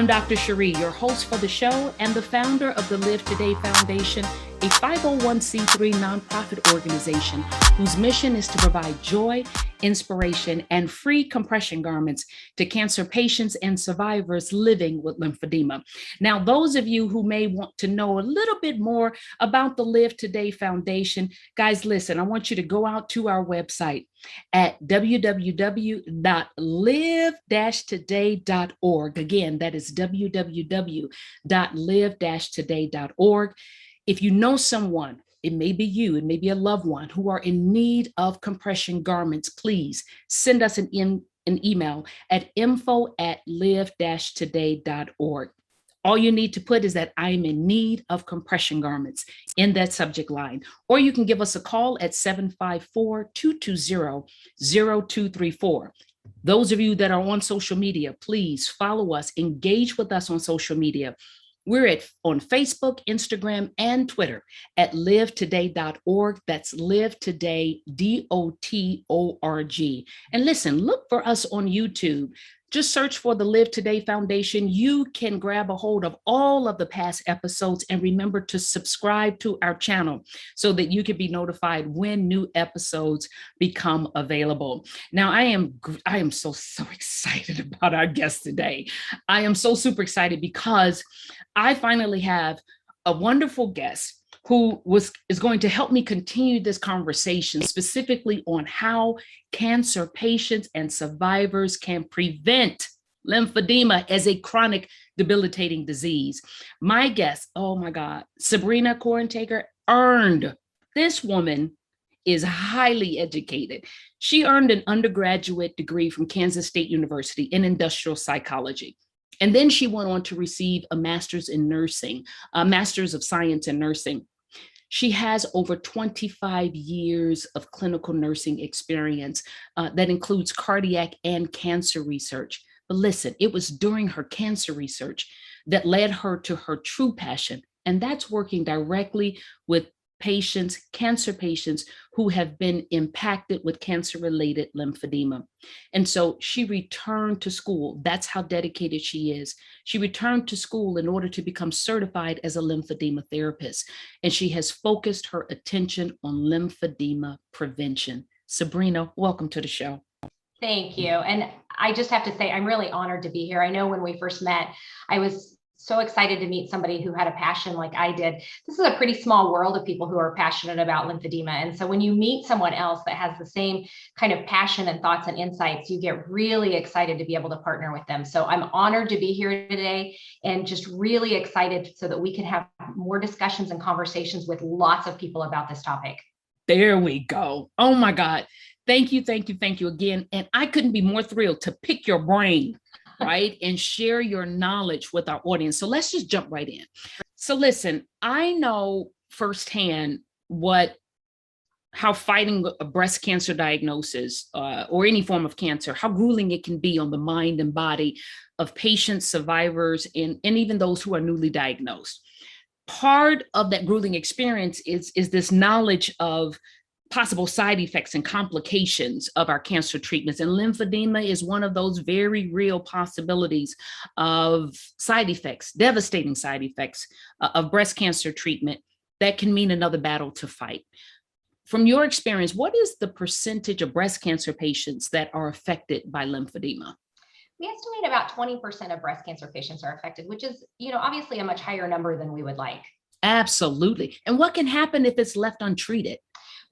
I'm Dr. Cherie, your host for the show and the founder of the Live Today Foundation, a 501c3 nonprofit organization whose mission is to provide joy, inspiration, and free compression garments to cancer patients and survivors living with lymphedema. Now, those of you who may want to know a little bit more about the Live Today Foundation, guys, listen, I want you to go out to our website at www.live-today.org. Again, that is www.live-today.org. If you know someone, it may be you, it may be a loved one who are in need of compression garments, please send us an email at info@live-today.org. All you need to put is that I'm in need of compression garments in that subject line. Or you can give us a call at 754-220-0234. Those of you that are on social media, please follow us, engage with us on social media. We're on Facebook, Instagram, and Twitter at livetoday.org. That's livetoday.org. And listen, look for us on YouTube. Just search for the Live Today Foundation. You can grab a hold of all of the past episodes and remember to subscribe to our channel so that you can be notified when new episodes become available. Now, I am so excited about our guest today. I am so super excited because I finally have a wonderful guest who is going to help me continue this conversation specifically on how cancer patients and survivors can prevent lymphedema as a chronic debilitating disease. My guest, oh my God, Sabrina Korentager earned. This woman is highly educated. She earned an undergraduate degree from Kansas State University in industrial psychology. And then she went on to receive a master's in nursing, a master's of science in nursing. She has over 25 years of clinical nursing experience that includes cardiac and cancer research. But listen, it was during her cancer research that led her to her true passion, and that's working directly with patients, cancer patients who have been impacted with cancer-related lymphedema. And so she returned to school. That's how dedicated she is. She returned to school in order to become certified as a lymphedema therapist. And she has focused her attention on lymphedema prevention. Sabrina, welcome to the show. Thank you. And I just have to say, I'm really honored to be here. I know when we first met, I was so excited to meet somebody who had a passion like I did. This is a pretty small world of people who are passionate about lymphedema. And so when you meet someone else that has the same kind of passion and thoughts and insights, you get really excited to be able to partner with them. So I'm honored to be here today and just really excited so that we can have more discussions and conversations with lots of people about this topic. There we go. Oh my God. Thank you again. And I couldn't be more thrilled to pick your brain, right? And share your knowledge with our audience. So let's just jump right in. So listen, I know firsthand how fighting a breast cancer diagnosis or any form of cancer, how grueling it can be on the mind and body of patients, survivors, and even those who are newly diagnosed. Part of that grueling experience is this knowledge of possible side effects and complications of our cancer treatments. And lymphedema is one of those very real possibilities of side effects, devastating side effects of breast cancer treatment that can mean another battle to fight. From your experience, what is the percentage of breast cancer patients that are affected by lymphedema? We estimate about 20% of breast cancer patients are affected, which is, obviously a much higher number than we would like. Absolutely. And what can happen if it's left untreated?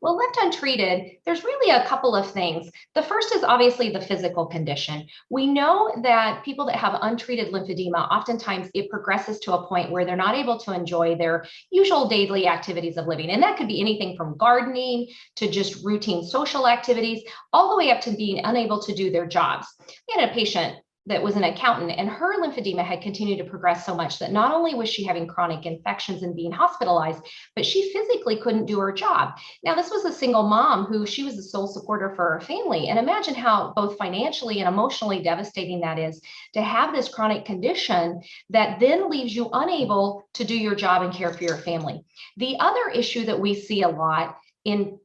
Well, left untreated, there's really a couple of things. The first is obviously the physical condition. We know that people that have untreated lymphedema, oftentimes it progresses to a point where they're not able to enjoy their usual daily activities of living. And that could be anything from gardening to just routine social activities, all the way up to being unable to do their jobs. We had a patient that was an accountant, and her lymphedema had continued to progress so much that not only was she having chronic infections and being hospitalized, but she physically couldn't do her job. Now, this was a single mom who she was the sole supporter for her family. And imagine how both financially and emotionally devastating that is to have this chronic condition that then leaves you unable to do your job and care for your family. The other issue that we see a lot in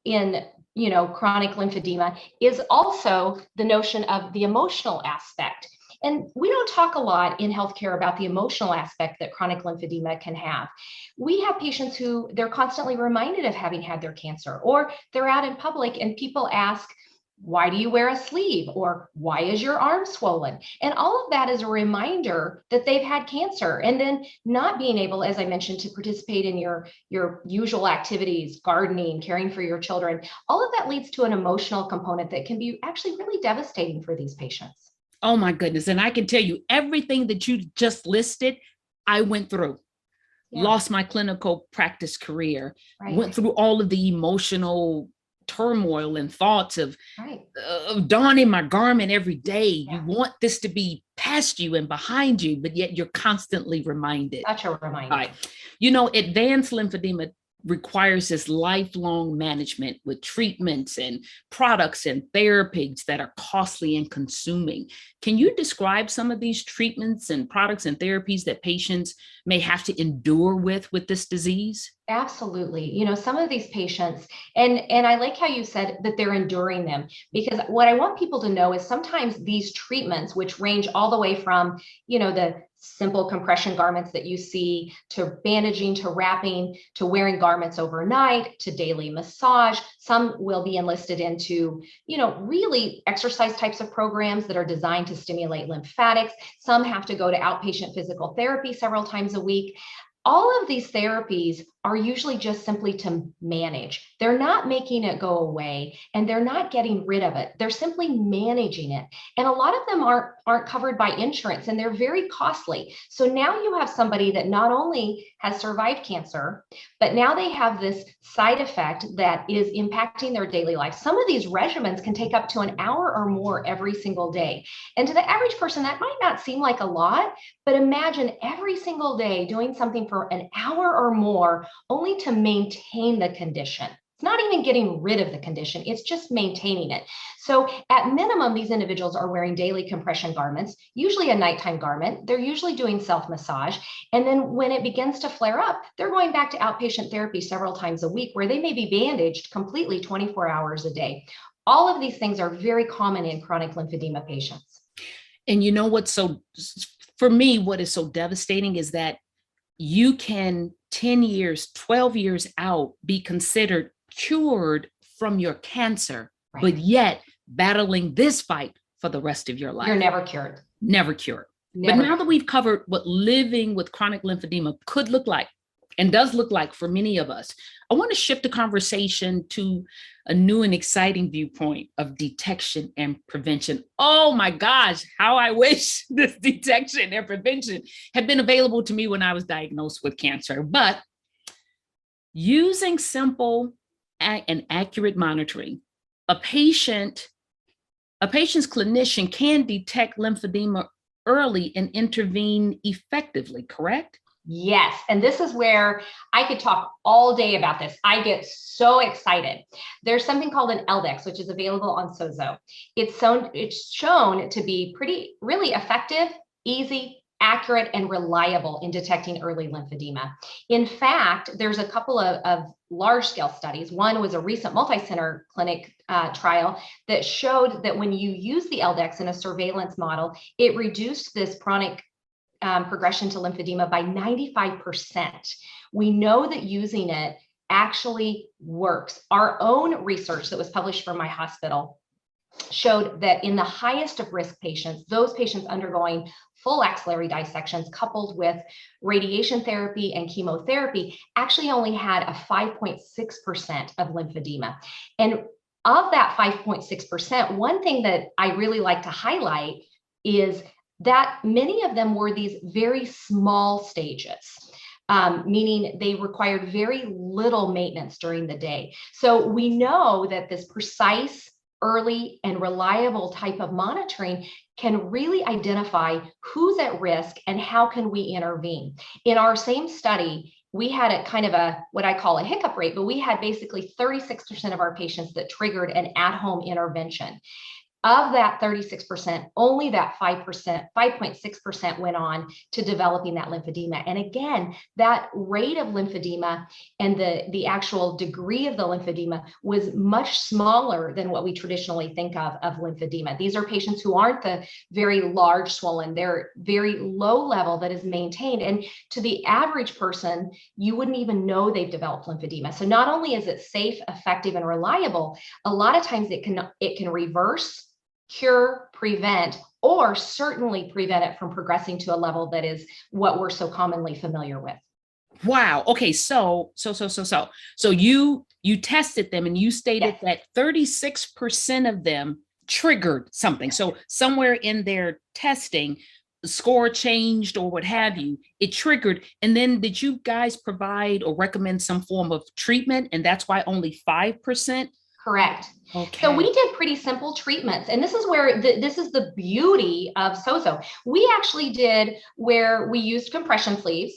chronic lymphedema is also the notion of the emotional aspect. And we don't talk a lot in healthcare about the emotional aspect that chronic lymphedema can have. We have patients who they're constantly reminded of having had their cancer, or they're out in public and people ask, why do you wear a sleeve? Or why is your arm swollen? And all of that is a reminder that they've had cancer. And then not being able, as I mentioned, to participate in your usual activities, gardening, caring for your children, all of that leads to an emotional component that can be actually really devastating for these patients. Oh my goodness. And I can tell you everything that you just listed, I went through. Yeah. Lost my clinical practice career, Right. went through all of the emotional turmoil and thoughts of Right. donning my garment every day. Yeah. You want this to be past you and behind you, but yet you're constantly reminded. Such a reminder. Right. You know, advanced lymphedema requires this lifelong management with treatments and products and therapies that are costly and consuming. Can you describe some of these treatments and products and therapies that patients may have to endure with this disease? Absolutely. You know, some of these patients, and I like how you said that they're enduring them, because what I want people to know is sometimes these treatments, which range all the way from, you know, the simple compression garments that you see, to bandaging, to wrapping, to wearing garments overnight, to daily massage. Some will be enlisted into, you know, really exercise types of programs that are designed to stimulate lymphatics. Some have to go to outpatient physical therapy several times a week. All of these therapies are usually just simply to manage. They're not making it go away, and they're not getting rid of it. They're simply managing it. And a lot of them aren't covered by insurance, and they're very costly. So now you have somebody that not only has survived cancer, but now they have this side effect that is impacting their daily life. Some of these regimens can take up to an hour or more every single day. And to the average person, that might not seem like a lot, but imagine every single day doing something for an hour or more only to maintain the condition. It's not even getting rid of the condition, it's just maintaining it. So at minimum, these individuals are wearing daily compression garments, usually a nighttime garment. They're usually doing self-massage. And then when it begins to flare up, they're going back to outpatient therapy several times a week, where they may be bandaged completely 24 hours a day. All of these things are very common in chronic lymphedema patients. And you know what's for me, what is so devastating is that you can 10 years, 12 years out be considered cured from your cancer, right, but yet battling this fight for the rest of your life. You're never cured. Never cured. Never. But now that we've covered what living with chronic lymphedema could look like and does look like for many of us, I want to shift the conversation to a new and exciting viewpoint of detection and prevention. Oh my gosh, how I wish this detection and prevention had been available to me when I was diagnosed with cancer. But using simple and accurate monitoring, a patient's clinician can detect lymphedema early and intervene effectively, correct? Yes. And this is where I could talk all day about this. I get so excited. There's something called an LDEX, which is available on Sozo. It's shown to be really effective, easy, accurate, and reliable in detecting early lymphedema. In fact, there's a couple of large-scale studies. One was a recent multi-center clinic trial that showed that when you use the LDEX in a surveillance model, it reduced this chronic progression to lymphedema by 95%. We know that using it actually works. Our own research that was published from my hospital showed that in the highest of risk patients, those patients undergoing full axillary dissections coupled with radiation therapy and chemotherapy actually only had a 5.6% of lymphedema. And of that 5.6%, one thing that I really like to highlight is that many of them were these very small stages, meaning they required very little maintenance during the day. So we know that this precise, early, and reliable type of monitoring can really identify who's at risk and how can we intervene. In our same study, we had a kind of what I call a hiccup rate, but we had basically 36% of our patients that triggered an at-home intervention. Of that 36%, only that 5%, 5.6% went on to developing that lymphedema. And again, that rate of lymphedema and the actual degree of the lymphedema was much smaller than what we traditionally think of lymphedema. These are patients who aren't the very large swollen, they're very low level that is maintained. And to the average person, you wouldn't even know they've developed lymphedema. So not only is it safe, effective, and reliable, a lot of times it can reverse, cure, prevent, or certainly prevent it from progressing to a level that is what we're so commonly familiar with. Wow. Okay. So you tested them and you stated that 36% of them triggered something. So somewhere in their testing, the score changed or what have you, it triggered. And then did you guys provide or recommend some form of treatment? And that's why only 5%? Correct. Okay. So we did pretty simple treatments, and this is where this is the beauty of SOZO. We actually did where we used compression sleeves,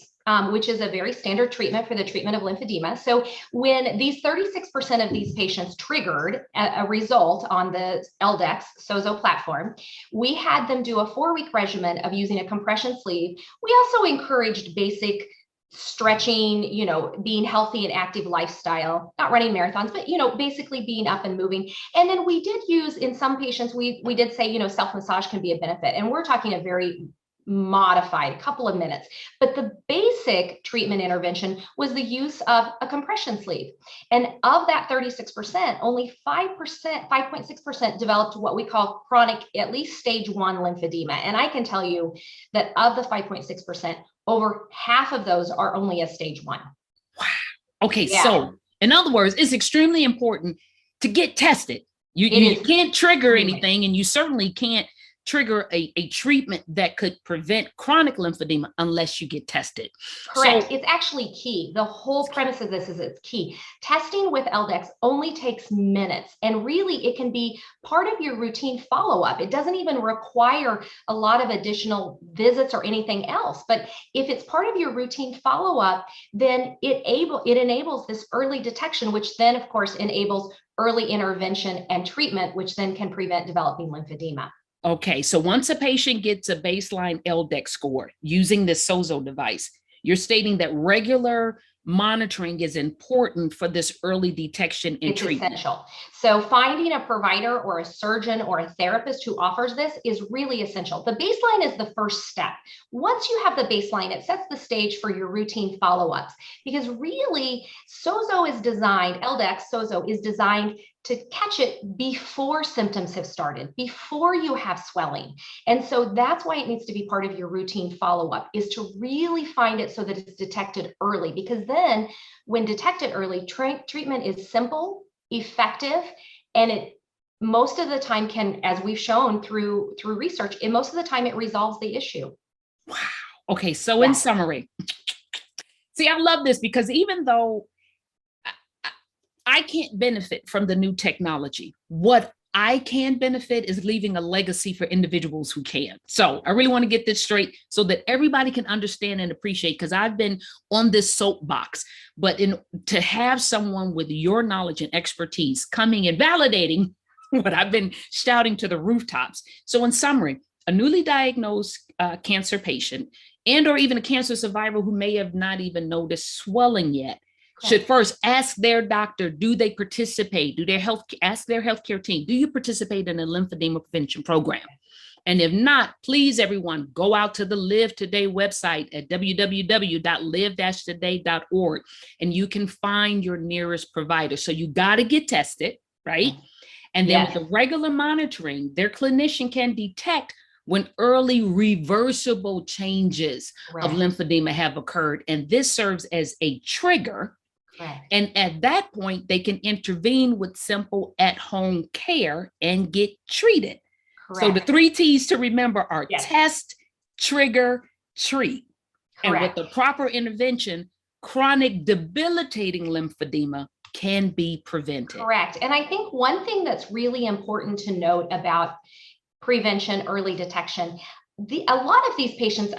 which is a very standard treatment for the treatment of lymphedema. So when these 36% of these patients triggered a result on the LDEX SOZO platform, we had them do a 4-week regimen of using a compression sleeve. We also encouraged basic stretching, being healthy and active lifestyle, not running marathons, but, basically being up and moving. And then we did use, in some patients, we did say, self-massage can be a benefit. And we're talking a very modified couple of minutes. But the basic treatment intervention was the use of a compression sleeve. And of that 36%, only 5%, 5.6% developed what we call chronic, at least stage 1 lymphedema. And I can tell you that of the 5.6%, over half of those are only a stage 1. Wow. Okay. Yeah. So in other words, it's extremely important to get tested. You can't trigger anything, and you certainly can't trigger a treatment that could prevent chronic lymphedema unless you get tested. Correct. So, it's actually key. The whole premise of this is it's key. Testing with LDEX only takes minutes, and really it can be part of your routine follow-up. It doesn't even require a lot of additional visits or anything else. But if it's part of your routine follow-up, then it enables this early detection, which then of course enables early intervention and treatment, which then can prevent developing lymphedema. Okay, so once a patient gets a baseline LDEX score using this SOZO device, you're stating that regular monitoring is important for this early detection and treatment. It's essential. So finding a provider or a surgeon or a therapist who offers this is really essential. The baseline is the first step. Once you have the baseline, it sets the stage for your routine follow-ups, because really SOZO is designed, LDEX SOZO is designed to catch it before symptoms have started, before you have swelling. And so that's why it needs to be part of your routine follow-up, is to really find it so that it's detected early, because then when detected early, treatment is simple, effective, and it most of the time can, as we've shown through research, most of the time it resolves the issue. Wow. Okay, so in summary, see, I love this, because even though I can't benefit from the new technology, what I can benefit is leaving a legacy for individuals who can. So I really want to get this straight so that everybody can understand and appreciate, because I've been on this soapbox, but to have someone with your knowledge and expertise coming and validating what I've been shouting to the rooftops. So in summary, a newly diagnosed cancer patient and or even a cancer survivor who may have not even noticed swelling yet should first ask their doctor, do they participate? Ask their healthcare team, do you participate in a lymphedema prevention program? And if not, please, everyone, go out to the Live Today website at www.live-today.org, and you can find your nearest provider. So you got to get tested, right? And then with the regular monitoring, their clinician can detect when early reversible changes of lymphedema have occurred. And this serves as a trigger. And at that point, they can intervene with simple at-home care and get treated. So the 3 T's to remember are test, trigger, treat. And with the proper intervention, chronic debilitating lymphedema can be prevented. Correct. And I think one thing that's really important to note about prevention, early detection, a lot of these patients,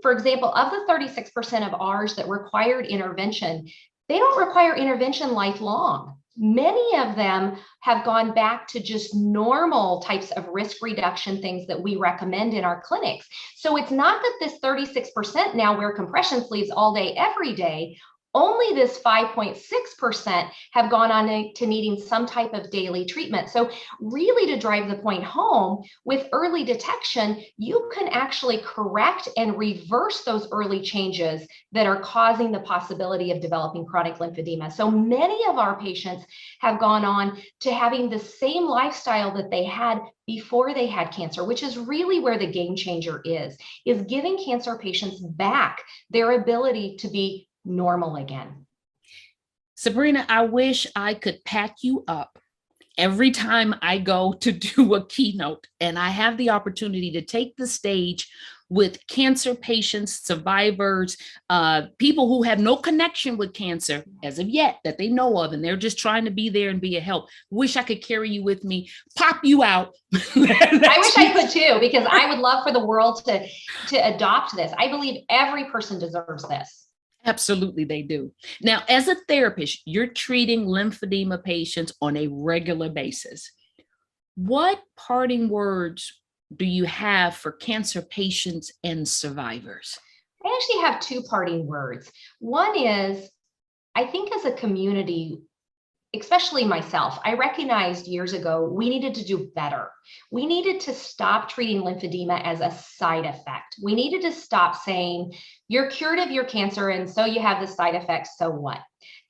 for example, of the 36% of ours that required intervention, they don't require intervention lifelong. Many of them have gone back to just normal types of risk reduction things that we recommend in our clinics. So it's not that this 36% now wear compression sleeves all day, every day. Only this 5.6% have gone on to needing some type of daily treatment. So really, to drive the point home, with early detection, you can actually correct and reverse those early changes that are causing the possibility of developing chronic lymphedema. So many of our patients have gone on to having the same lifestyle that they had before they had cancer, which is really where the game changer is giving cancer patients back their ability to be normal again. Sabrina, I wish I could pack you up every time I go to do a keynote and I have the opportunity to take the stage with cancer patients, survivors, people who have no connection with cancer as of yet that they know of, and they're just trying to be there and be a help. Wish I could carry you with me, pop you out. I wish I could too, because I would love for the world to adopt this. I believe every person deserves this. Absolutely, they do. Now, as a therapist, you're treating lymphedema patients on a regular basis. What parting words do you have for cancer patients and survivors? I actually have two parting words. One is, I think as a community, especially myself, I recognized years ago we needed to do better. We needed to stop treating lymphedema as a side effect. We needed to stop saying, you're cured of your cancer and so you have the side effects, so what?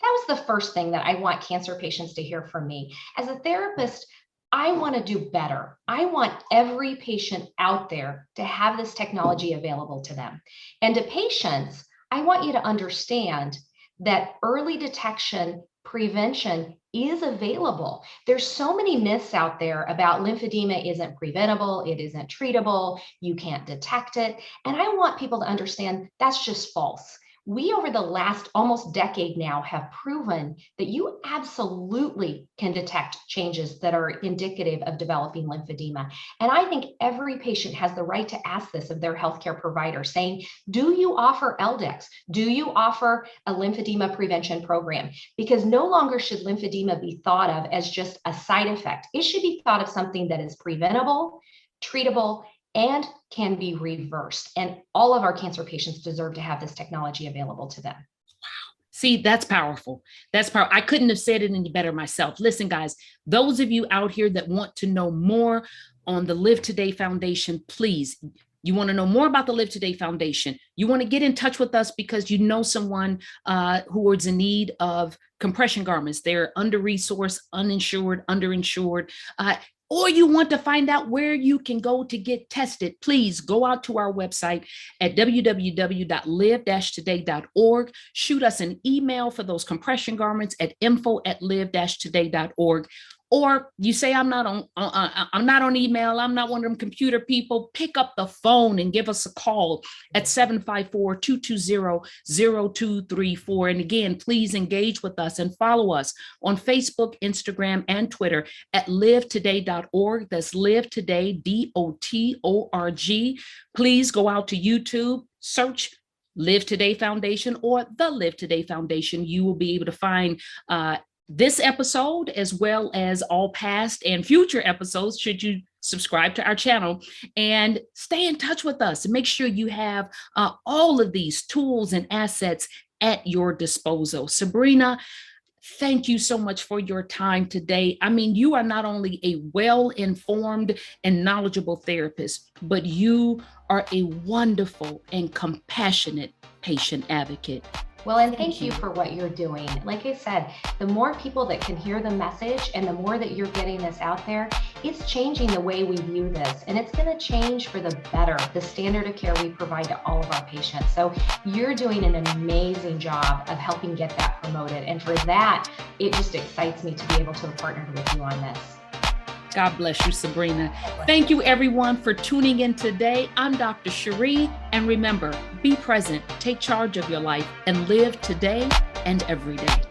That was the first thing that I want cancer patients to hear from me. As a therapist, I want to do better. I want every patient out there to have this technology available to them. And to patients, I want you to understand that early detection prevention is available. There's so many myths out there about lymphedema isn't preventable, it isn't treatable, you can't detect it. And I want people to understand that's just false. We, over the last almost decade now, have proven that you absolutely can detect changes that are indicative of developing lymphedema. And I think every patient has the right to ask this of their healthcare provider, saying, do you offer LDEX? Do you offer a lymphedema prevention program? Because no longer should lymphedema be thought of as just a side effect. It should be thought of something that is preventable, treatable, and can be reversed. And all of our cancer patients deserve to have this technology available to them. See, that's powerful. That's powerful. I couldn't have said it any better myself. Listen, guys, those of you out here that want to know more on the Live Today Foundation, please, you want to know more about the Live Today Foundation, you want to get in touch with us because you know someone who is in need of compression garments. They're under-resourced, uninsured, underinsured, or you want to find out where you can go to get tested, please go out to our website at www.live-today.org. Shoot us an email for those compression garments at info@live-today.org. Or you say, I'm not on email, I'm not one of them computer people, pick up the phone and give us a call at 754-220-0234. And again, please engage with us and follow us on Facebook, Instagram, and Twitter at livetoday.org. That's Live Today, DOTORG. Please go out to YouTube, search Live Today Foundation or the Live Today Foundation. You will be able to find this episode, as well as all past and future episodes, should you subscribe to our channel, and stay in touch with us and make sure you have all of these tools and assets at your disposal. Sabrina, thank you so much for your time today. I mean, you are not only a well-informed and knowledgeable therapist, but you are a wonderful and compassionate patient advocate. Well, and thank you for what you're doing. Like I said, the more people that can hear the message and the more that you're getting this out there, it's changing the way we view this. And it's going to change for the better, the standard of care we provide to all of our patients. So you're doing an amazing job of helping get that promoted. And for that, it just excites me to be able to have partnered with you on this. God bless you, Sabrina. Thank you, everyone, for tuning in today. I'm Dr. Cherie, and remember, be present, take charge of your life, and live today and every day.